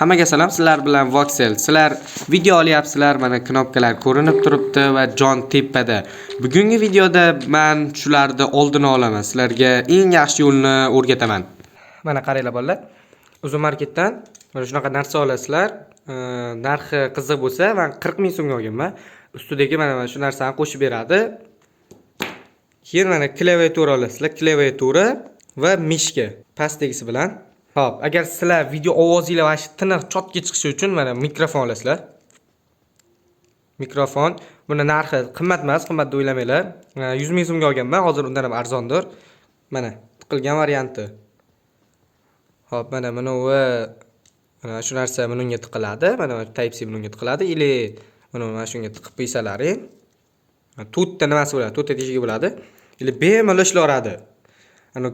Hammaga salom, sizlar bilan Voxel. Sizlar video olyapsizlar, mana knopkalar ko'rinib turibdi va jon tepada. Bugungi videoda men shularni oldini olaman. Sizlarga eng yaxshi yo'lni o'rgataman. Mana qaranglar bolalar. Uzun marketdan mana shunaqa narsa olasizlar. Narxi qiziq bo'lsa, men 40 ming so'mga olganman. Ustidagi mana shu narsani qo'shib beradi. Keyin mana klaviatura olasizlar, klaviatura va mishka pastdagisi bilan. Hop, agar sizlar video ovozinglar va tiniq chotga chiqishi uchun mana mikrofon olasizlar. Mikrofon, buni narxi qimmat emas, qimmat deb o'ylamanglar. 100 ming so'mga olganman, hozir undan ham arzondir. Mana tiqilgan varianti. Hop, mana shu narsa bunga tiqiladi. Mana Type C bunga tiqiladi. Ili mana shunga tiqib qo'ysalaring. To'rtta nimasi bo'ladi? To'rtta teshigi bo'ladi. Ili bemalol ishlaveradi.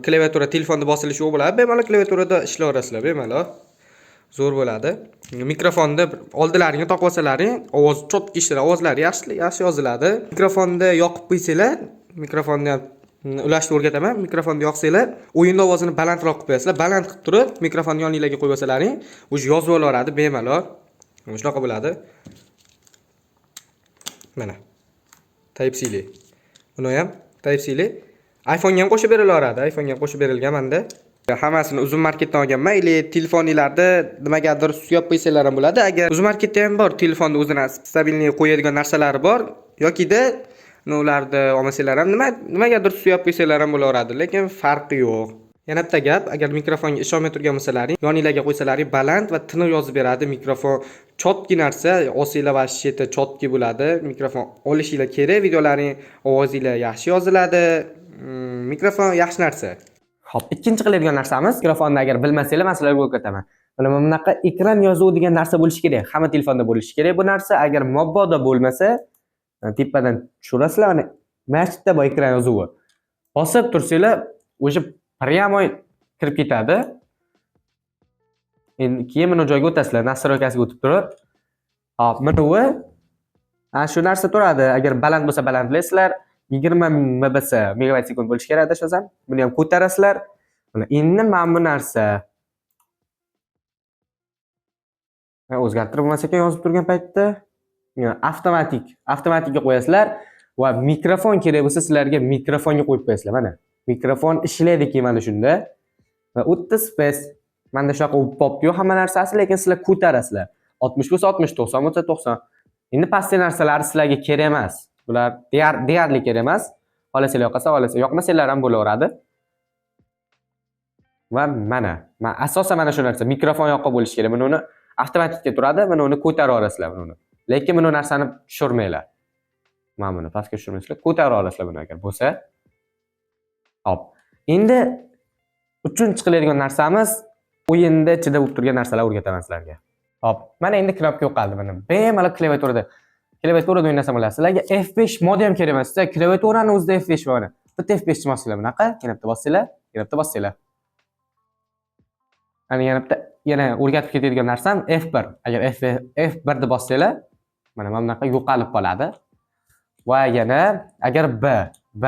Klaviatura telefonda bosilishi yo'q bo'ladi. Bemalol klaviaturada ishlayverasizlar, bemalol. Zo'r bo'ladi. Mikrofonni oldilaringga taqib olsalaring, ovoz chotki ishlar, ovozlari yaxshi yoziladi. Mikrofonni yoqib qo'ysanglar, mikrofonni ham ulashni o'rgataman. Mikrofonni yoqsanglar, o'yinda ovozini balandroq qilib qo'yasizlar. Baland qilib turib, mikrofonni yoningizga qo'yib olsalaring, o'zi yozib olaveradi bemalol. Shunaqa bo'ladi. Mana Type C li. Buni ham Type C li. iPhone ga ham qo'shib berilaveradi. iPhone ga ham qo'shib berilgan menda. Hammasini uzun marketdan olganman. Ili telefoningizlarda nimagadir suyab qo'ysanglar ham bo'ladi. Agar uzun marketda ham bor, telefonda o'zini stabilniy qo'yadigan narsalari bor yokida ularni olmasanglar ham nimagadir suyab qo'ysanglar ham bo'laveradi, lekin farqi yo'q. Yana bitta gap, agar mikrofonga ishonmay turgan bo'lsalaring, yoningizga qo'ysalaring baland va tiniq yozib beradi. Mikrofon chotki narsa, osinglar va sheti chotki bo'ladi. Mikrofon olishinglar kerak, videolaring ovozinglar yaxshi yoziladi. Mikrofon yaxshi narsa. Xo'p, ikkinchi qiladigan narsamiz, mikrofonni agar bilmasanglar, men sizlarga o'rgataman. Mana bunaqa ekran yozuvi degan narsa bo'lishi kerak. Hamma telefonda bo'lishi kerak bu narsa. Agar mabodo bo'lmasa, tepadan tushirasizlar, mana shu yerda bor ekran yozuvi. Bosib tursanglar, o'sha прямой kirib ketadi. Endi keyin buni joyga o'tasizlar, nastroykasiga o'tib turib. Hop, mana shu narsa turadi. Agar baland bo'lsa balandlaysizlar, 20 mbs megabayt sekund bo'lishi kerak adashmasam. Buni ham ko'tarasizlar. Mana endi mana bu narsa o'zgartirib bo'lmasa ekan yozib turgan paytda avtomatikga qo'yasizlar va mikrofon kerak bo'lsa sizlarga mikrofonga qo'yib qo'yasizlar. Mana mikrofon ishlaydi keyin mana shunda. Va o'tda space menda shunaqa pop-yo'q hamma narsasi, lekin sizlar ko'tarasizlar. 60 bo'lsa 60, 90 bo'lsa 90. Endi pastki narsalar sizlarga kerak emas. Bular deyarli kerak emas. Xohlasanglar yoqasa, xohlasanglar yoqmasanglar ham bo'laveradi. Va mana asosan mana shu narsa mikrofon yoqqa bo'lishi kerak. Buni avtomatikka turadi, buni ko'tarib olasizlar buni. Lekin buni narsani tushirmanglar. Mana buni pastga tushirmaysizlar, ko'tarib olasizlar buni agar bo'lsa. Hop. Endi uchinchi qiladigan narsamiz o'yinda ichida bo'lib turgan narsalar o'rgataman sizlarga. Hop. Mana endi knopka yo'qoldi mana. Bemalol klaviaturada o'ynasam bo'ladi. Sizlarga F5 mod ham kerak emas. Sizlar klaviaturani o'zida F5 bor. Bitta F5 chiqmasizlar bunaqa. Yana bitta bossanglar, Ana yana o'rgatib ketadigan narsam F1. Agar F1 ni bossanglar, mana bunaqa yo'qolib qoladi. Va yana agar B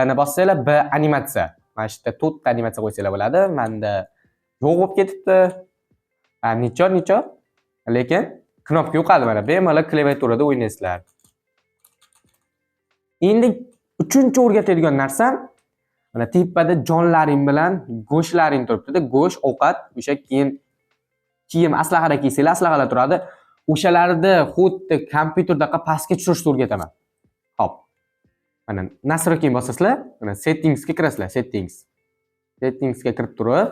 ni bossanglar, B animatsiya. Mana shu yerda 4 ta animatsiya qo'ysanglar bo'ladi. Menda yo'q bo'lib ketibdi. Nicho. Lekin knopka yo'qoldi mana. Bemalol klaviaturada o'ynaysizlar. Endi uchinchi o'rgatadigan narsam mana tepada jonlaring bilan go'shtlaring turibdi-da, go'sht, ovqat, o'sha kiyim aslahada kiysanglar, aslahalar turadi. O'shalarni xuddi kompyuterdaqa pastga tushirishni o'rgataman. Hop. Mana nastroykaga bosasizlar, mana settingsga kirasizlar, settingsga kirib turib,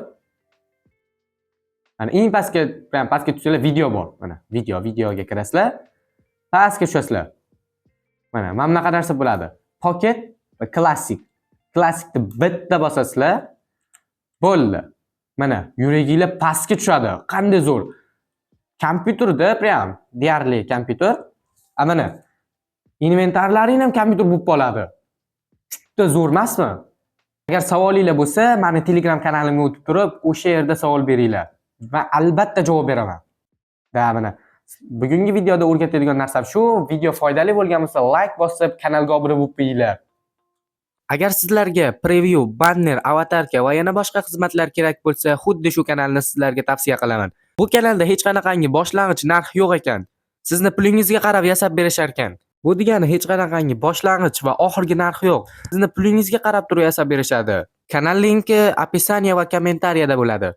mana eng pastga tushsanglar video bor. Mana videoga kirasizlar, pastga tushasizlar. Mana bunaqa narsa bo'ladi. Pocket va classic. Klassikni bitta bosasizlar, bo'ldi. Mana yuraginglar pastga tushadi. Qanday zo'r. Kompyuterda deyarli kompyuter. Mana inventarlaring ham kompyuter bo'lib qoladi. Juda zo'r emasmi? Agar savolinglar bo'lsa, meni Telegram kanalimga o'tib turib, o'sha yerda savol beringlar. Va albatta javob beraman. Mana bugungi videoda o'rgatadigan narsam shu. Video foydali bo'lgan bo'lsa, like bosib, kanalga obuna bo'lib qo'yinglar. Agar sizlarga preview, banner, avatarka va yana boshqa xizmatlar kerak bo'lsa, xuddi shu kanalni sizlarga tavsiya qilaman. Bu kanalda hech qanaqangi boshlang'ich narx yo'q ekan. Sizni pulingizga qarab yasab berishar ekan. Bu degani hech qanaqangi boshlang'ich va oxirgi narx yo'q. Sizni pulingizga qarab turib yasab berishadi. Kanal linki описание va kommentariyada bo'ladi.